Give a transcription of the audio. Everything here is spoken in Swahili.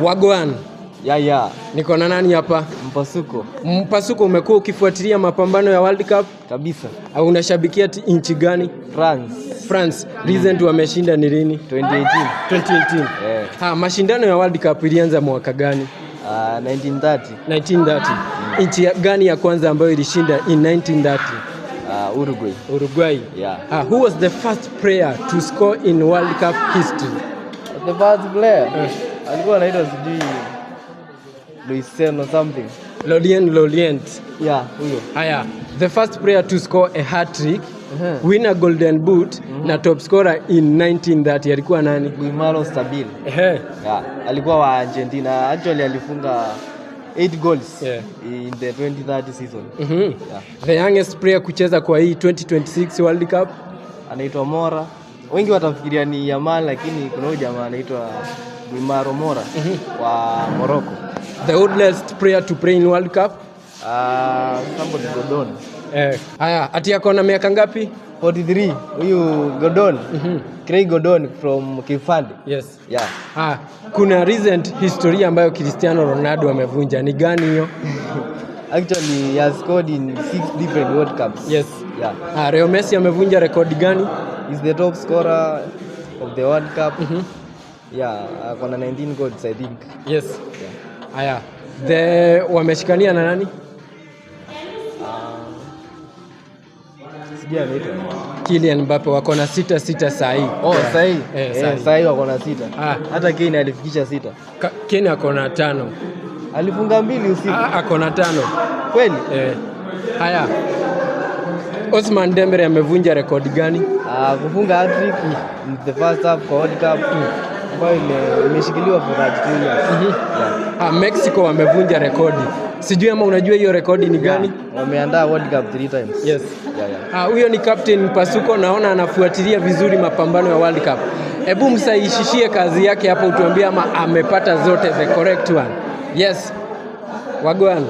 Wagwan. Ya. Niko na nani hapa? Mpasuko. Mpasuko, umekuwa ukifuatilia mapambano ya World Cup? Kabisa. Au unashabikia nchi gani? France. Recent wameshinda ni lini? 2018. Mashindano ya World Cup ilianza mwaka gani? 1930. Nchi gani ya kwanza ambayo ilishinda in 1930? Uruguay. Yeah. Who was the first player to score in World Cup history? The first player? Alikuwa anaitwa sijui Luisen or something. Lorient. Yeah, huyo. Haya, the first player to score a hat-trick, win a golden boot na top scorer in 1930 alikuwa nani? Guimaro Stabil. Yeah, alikuwa wa Argentina. Actually alifunga 8 goals in the 2030 season. The youngest player kucheza kwa hii 2026 World Cup anaitwa Mora. Wengi watafikiria ni Yamal lakini kuna huyu jamaa anaitwa Guimaro Mora wa Morocco. The oldest player to play in World Cup? Somebody Godon. Haya, ati ako na miaka ngapi? 43. Huyu Godon. Craig Godon from Kifande. Yes. Yeah. Kuna recent historia ambayo Cristiano Ronaldo amevunja. Ni gani hiyo? Actually, he has scored in 6 different World Cups. Yes. Yeah. Leo Messi amevunja rekodi gani? He's the top scorer of the World Cup. Yeah, akona 19 goals I think. Yes. Haya. Wameshikania na nani? Sijui anaitwa. Kylian Mbappe wako na 6 sahi. Sahi. Sahi wako na 6. Hata Kane alifikisha 6. Kane ako na 5. Alifunga 2 usiku. Ako na 5. Kweli? Haya. Ousmane Dembele amevunja rekodi gani? Kufunga hat-trick in the first half kwa World Cup. Ambayo imeshikiliwa for 32 years. Mexico wamevunja rekodi. Sijui ama unajua hiyo rekodi ni gani? Wameandaa World Cup 3 times. Yes. Huyo ni Captain Mpasuko, naona anafuatilia vizuri mapambano ya World Cup. Hebu msaishishie kazi yake hapo, utuambie ama amepata zote the correct one. Yes. Wagwan.